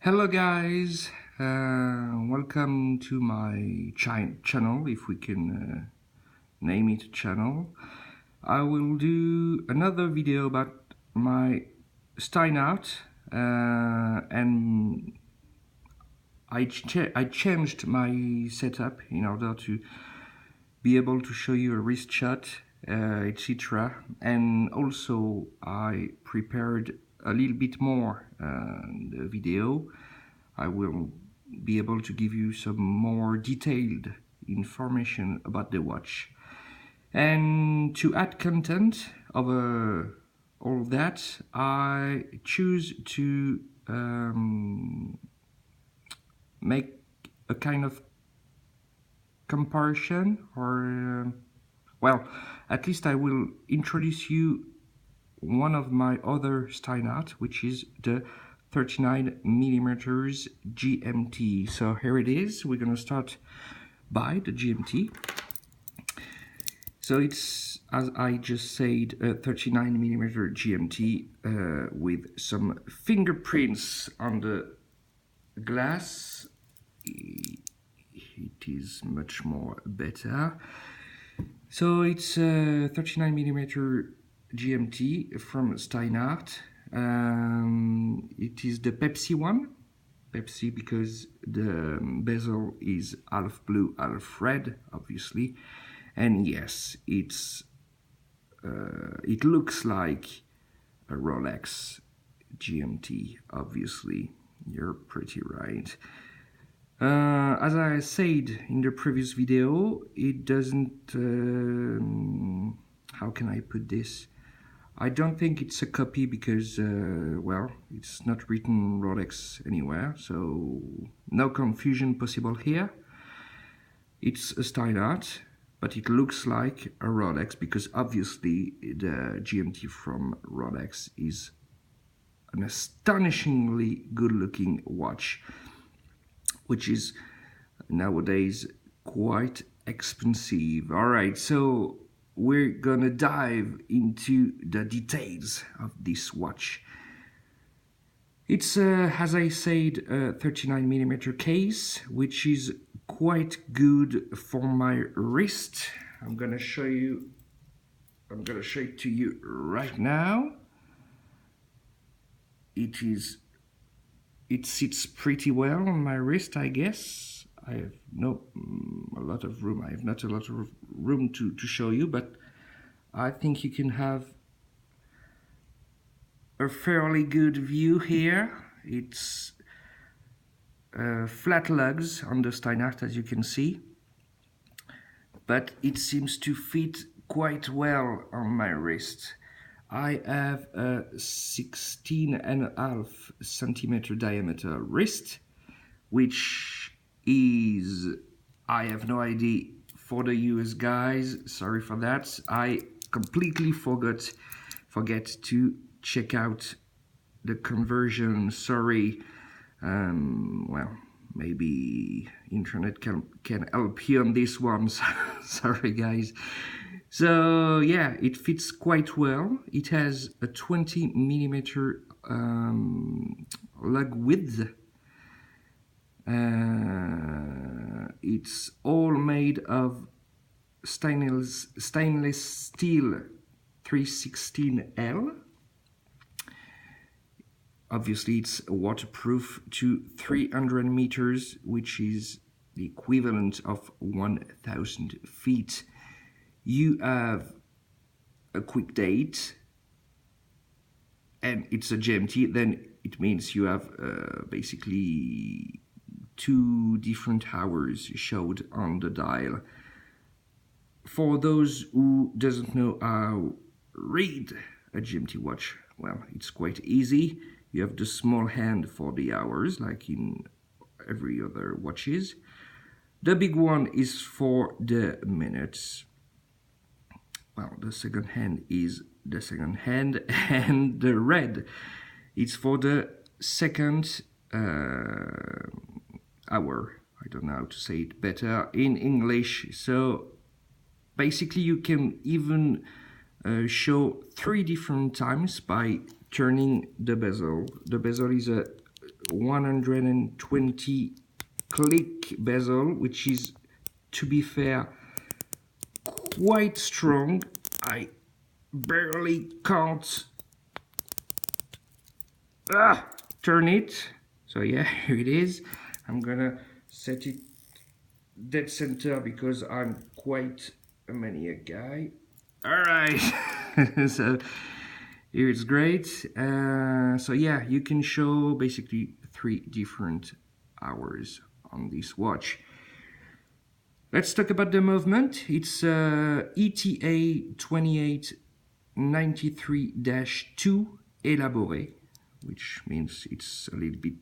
Hello guys, welcome to my channel, if we can name it channel. I will do another video about my Steinhart and I changed my setup in order to be able to show you a wrist shot, etc. And also I prepared a little bit more the video. I will be able to give you some more detailed information about the watch. And to add content over all that, I choose to make a kind of comparison, or well, at least I will introduce you one of my other Steinhart, which is the 39mm GMT. So here it is. We're gonna start by the GMT. So it's, as I just said, a 39mm GMT with some fingerprints on the glass. It is much more better. So it's a 39mm GMT from Steinhart. It is the Pepsi one. Pepsi because the bezel is half blue, half red, obviously. And yes, it looks like a Rolex GMT, obviously. You're pretty right. As I said in the previous video, it doesn't, how can I put this? I don't think it's a copy because, well, it's not written Rolex anywhere, so no confusion possible here. It's a Steinhart, but it looks like a Rolex because obviously the GMT from Rolex is an astonishingly good-looking watch, which is nowadays quite expensive. All right, so we're gonna dive into the details of this watch. It's, as I said, a 39mm case, which is quite good for my wrist. I'm gonna show it to you right now. It sits pretty well on my wrist, I guess. I have not a lot of room to show you, but I think you can have a fairly good view here. It's flat lugs on the Steinhart, as you can see, but it seems to fit quite well on my wrist. I have a 16.5 centimeter diameter wrist, which is, I have no idea for the US guys, sorry for that. I completely forget to check out the conversion, sorry. Well, maybe internet can help you on this one. Sorry guys. So yeah, it fits quite well. It has a 20mm lug width. It's all made of stainless steel 316L. Obviously, it's waterproof to 300 meters, which is the equivalent of 1,000 feet. You have a quick date, and it's a GMT, then it means you have basically 2 different hours showed on the dial. For those who doesn't know how read a GMT watch, well, it's quite easy. You have the small hand for the hours, like in every other watches. The big one is for the minutes. Well, the second hand is the second hand, and the red is for the second hour. I don't know how to say it better in English. So basically you can even show 3 different times by turning the bezel. The bezel is a 120 click bezel, which is, to be fair, quite strong. I barely can't turn it. So yeah, here it is. I'm gonna set it dead center because I'm quite a maniac guy. All right. So here it's great. So yeah, you can show basically 3 different hours on this watch. Let's talk about the movement. It's ETA 2893-2 élaboré, which means it's a little bit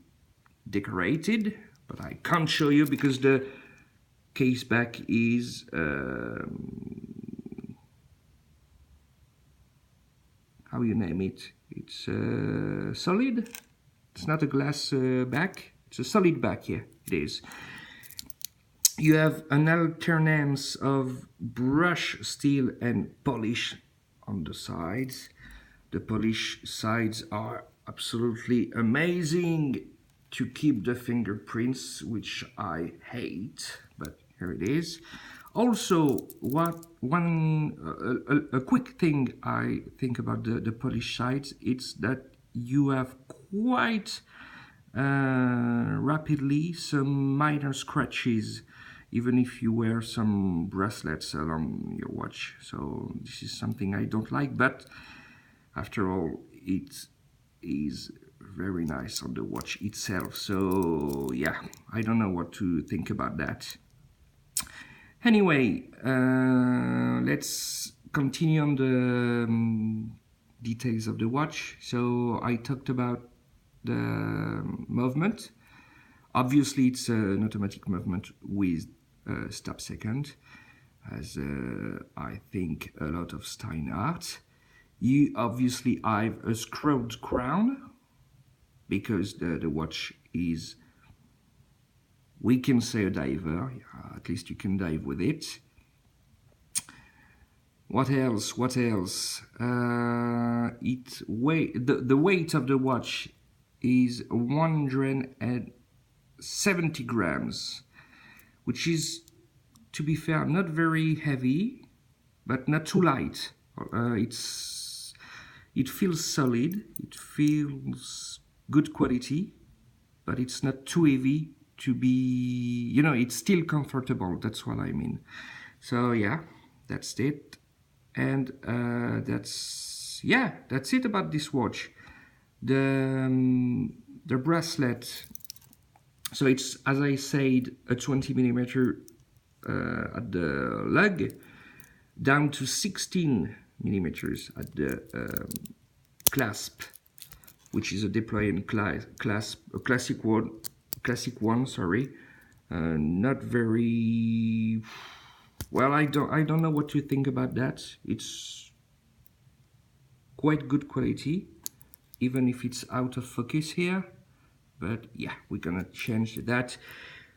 decorated, but I can't show you because the case back is how you name it? It's solid. It's not a glass back. It's a solid back. Yeah, it is. You have an alternance of brush steel and polish on the sides. The polish sides are absolutely amazing to keep the fingerprints, which I hate, but here it is. Also, a quick thing I think about the polish sides, it's that you have quite rapidly some minor scratches, even if you wear some bracelets along your watch. So this is something I don't like, but after all, it is very nice on the watch itself. So yeah, I don't know what to think about that. Anyway, let's continue on the details of the watch. So I talked about the movement. Obviously, it's an automatic movement with stop second, as I think a lot of Steinhart. You obviously have a screwed crown because the watch is, we can say, a diver. At least you can dive with it. What else? What else? The weight of the watch is 170 grams, which is, to be fair, not very heavy, but not too light. It feels solid. It feels good quality, but it's not too heavy to be, it's still comfortable. That's what I mean. So yeah, that's it. And that's it about this watch. The bracelet, so it's, as I said, a 20 millimeter at the lug, down to 16 millimeters at the clasp, which is a deploying clasp, a classic one. Sorry, not very well. I don't know what to think about that. It's quite good quality, even if it's out of focus here. But yeah, we're gonna change that.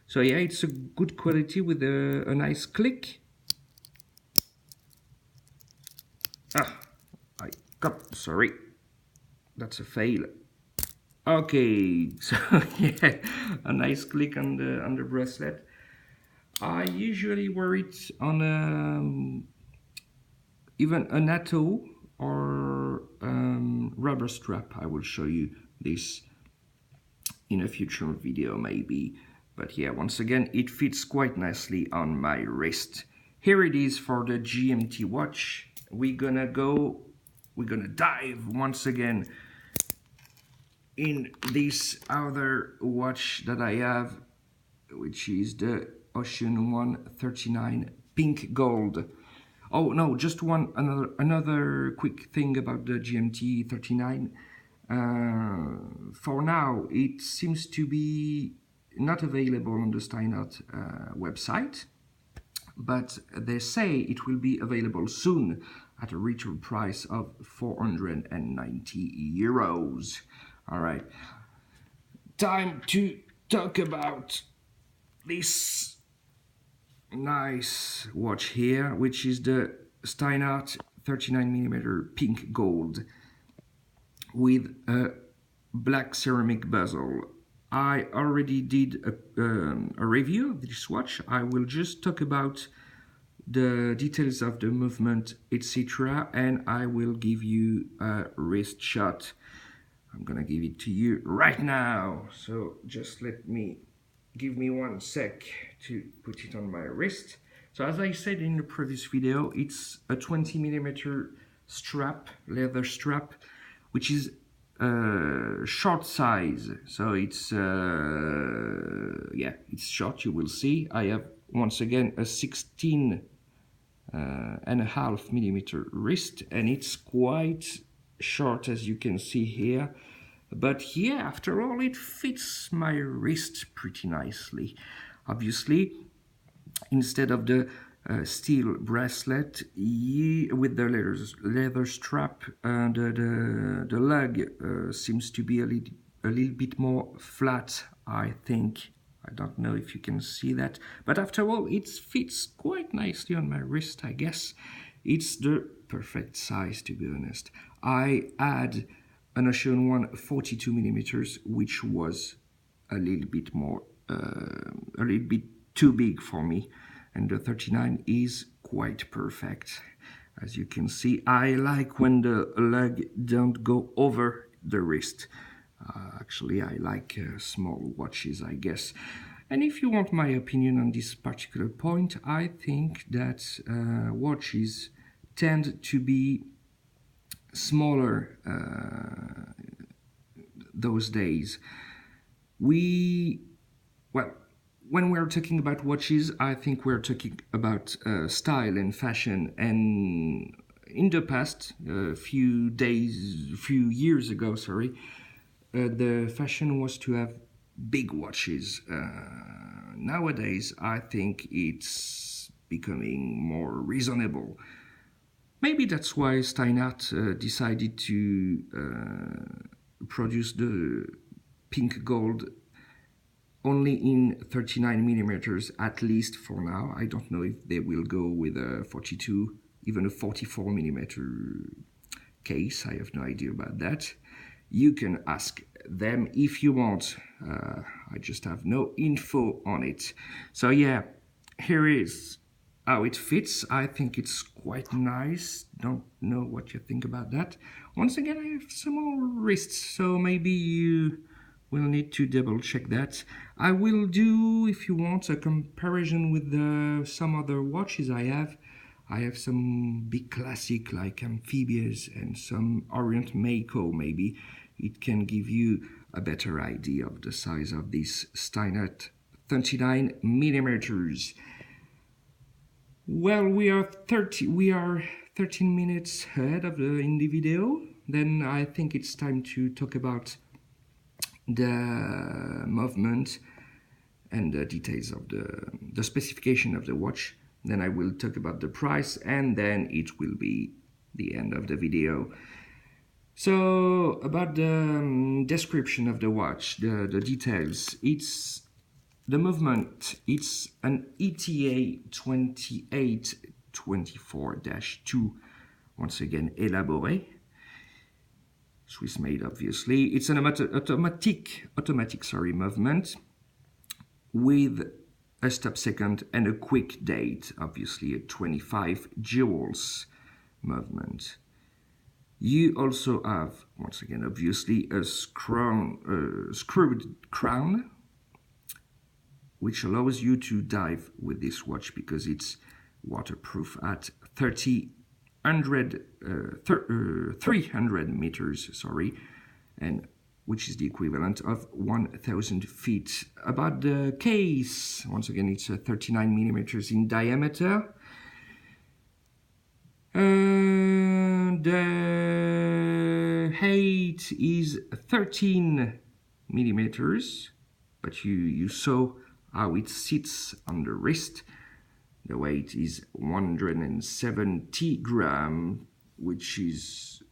So yeah, it's a good quality with a nice click. Sorry, that's a fail. Okay, so yeah, a nice click on the bracelet. I usually wear it on even a NATO or rubber strap. I will show you this in a future video maybe. But yeah, once again, it fits quite nicely on my wrist. Here it is for the GMT watch. We're gonna dive once again in this other watch that I have, which is the Ocean 139 pink gold. Oh no, just another quick thing about the GMT 39. For now, it seems to be not available on the Steinhart website, but they say it will be available soon at a retail price of 490 euros. All right, time to talk about this nice watch here, which is the Steinhart 39mm pink gold with a black ceramic bezel. I already did a review of this watch. I will just talk about the details of the movement, etc., and I will give you a wrist shot. I'm gonna give it to you right now. So just give me 1 sec to put it on my wrist. So as I said in the previous video, it's a 20 millimeter strap, leather strap, which is short size. So it's yeah, it's short. You will see. I have once again a 16 and a half millimeter wrist, and it's quite short, as you can see here. But yeah, after all, it fits my wrist pretty nicely. Obviously, instead of the steel bracelet with the leather strap, the leg seems to be a little bit more flat, I think. I don't know if you can see that, but after all, it fits quite nicely on my wrist, I guess. It's the perfect size, to be honest. I had an Ocean One 42 millimeters, which was a little bit more, a little bit too big for me, and the 39 is quite perfect. As you can see, I like when the leg don't go over the wrist. Actually, I like small watches, I guess. And if you want my opinion on this particular point, I think that watches tend to be smaller those days. Well, when we're talking about watches, I think we're talking about style and fashion. And in the past, few years ago, sorry, the fashion was to have big watches. Nowadays, I think it's becoming more reasonable. Maybe that's why Steinhart decided to produce the pink gold only in 39 millimeters, at least for now. I don't know if they will go with a 42, even a 44 millimeter case. I have no idea about that. You can ask them if you want. I just have no info on it. So yeah, here is how it fits. I think it's quite nice. Don't know what you think about that. Once again, I have small wrists, so maybe you will need to double check that. I will do, if you want, a comparison with some other watches I have. I have some big classic like Amphibious and some Orient Mako maybe. It can give you a better idea of the size of this Steinhart 39 millimeters. Well, we are 13 minutes ahead in the video. Then I think it's time to talk about the movement and the details of the specification of the watch. Then I will talk about the price, and then it will be the end of the video. So about the description of the watch, the details, it's the movement. It's an ETA 2824-2, once again Elaboré, Swiss made obviously. It's an automatic movement with a stop second and a quick date, obviously a 25 joules movement. You also have, once again, obviously, a screwed crown, which allows you to dive with this watch because it's waterproof at 300 meters, sorry, and which is the equivalent of 1,000 feet. About the case, once again, it's 39 millimeters in diameter. The height is 13 millimeters, but you saw how it sits on the wrist. The weight is 170 grams, which is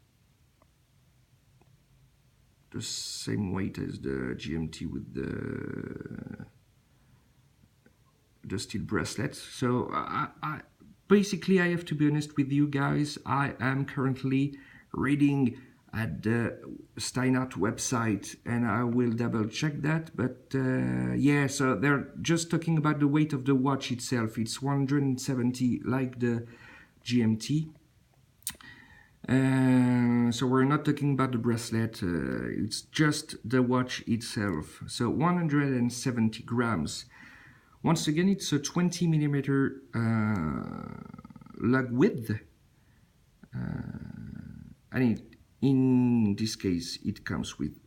the same weight as the GMT with the steel bracelet. So basically, I have to be honest with you guys. I am currently reading at the Steinhart website, and I will double check that. But yeah, so they're just talking about the weight of the watch itself. It's 170 like the GMT. So we're not talking about the bracelet, it's just the watch itself. So 170 grams. Once again, it's a 20 millimeter lug width. And in this case, it comes with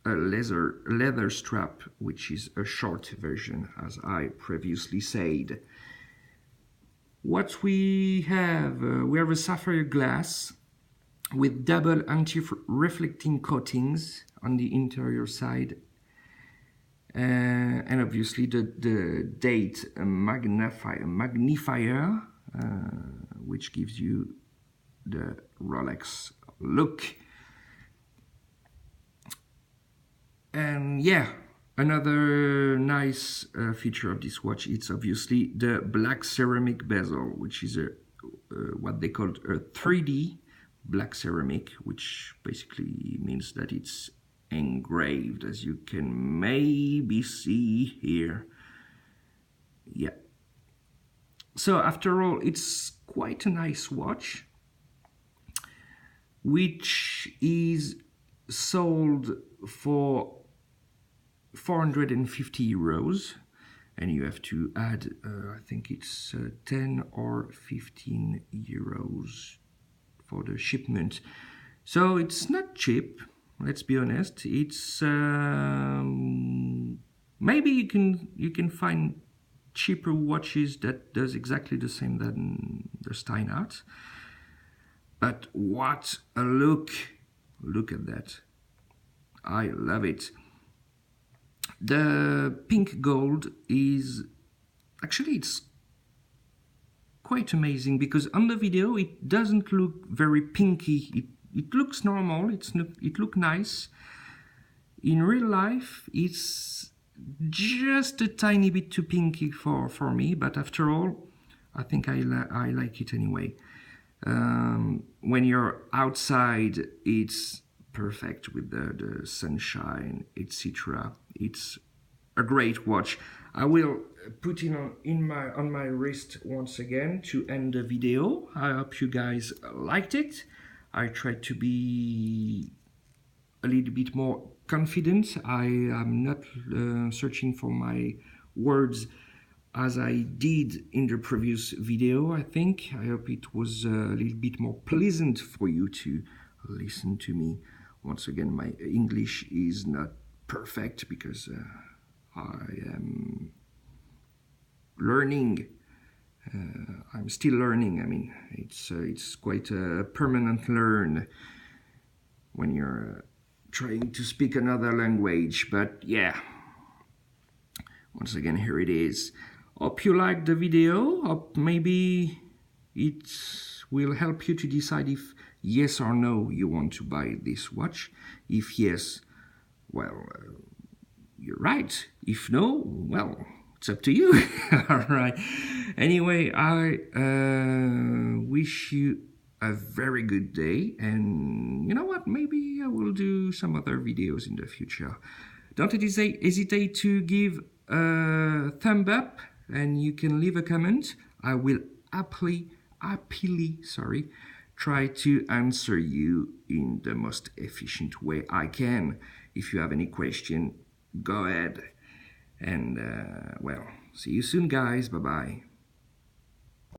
a leather strap, which is a short version, as I previously said. What we have a sapphire glass with double anti-reflecting coatings on the interior side, and obviously the date magnifier, which gives you the Rolex look. And yeah, another nice feature of this watch, it's obviously the black ceramic bezel, which is what they call a 3D black ceramic, which basically means that it's engraved, as you can maybe see here. Yeah. So after all, it's quite a nice watch, which is sold for 450 euros, and you have to add I think it's 10 or 15 euros for the shipment. So it's not cheap, let's be honest. It's maybe you can find cheaper watches that does exactly the same than the Steinhart, but what a look at that. I love it. The pink gold is actually, it's quite amazing, because on the video it doesn't look very pinky. It looks normal, it looks nice. In real life it's just a tiny bit too pinky for me, but after all, I think I like it anyway. When you're outside, it's perfect with the sunshine, etc. It's a great watch. I will put it on my wrist once again to end the video. I hope you guys liked it. I tried to be a little bit more confident. I am not searching for my words as I did in the previous video, I think. I hope it was a little bit more pleasant for you to listen to me. Once again, my English is not perfect because I am learning. I'm still learning. I mean, it's quite a permanent learn when you're trying to speak another language. But yeah, once again, here it is. Hope you liked the video. Hope maybe it will help you to decide if yes or no you want to buy this watch. If yes, well, you're right. If no, well, it's up to you. All right. Anyway, I wish you a very good day, and you know what? Maybe I will do some other videos in the future. Don't hesitate to give a thumb up, and you can leave a comment. I will happily, try to answer you in the most efficient way I can. If you have any question, go ahead. And well, see you soon, guys. Bye-bye.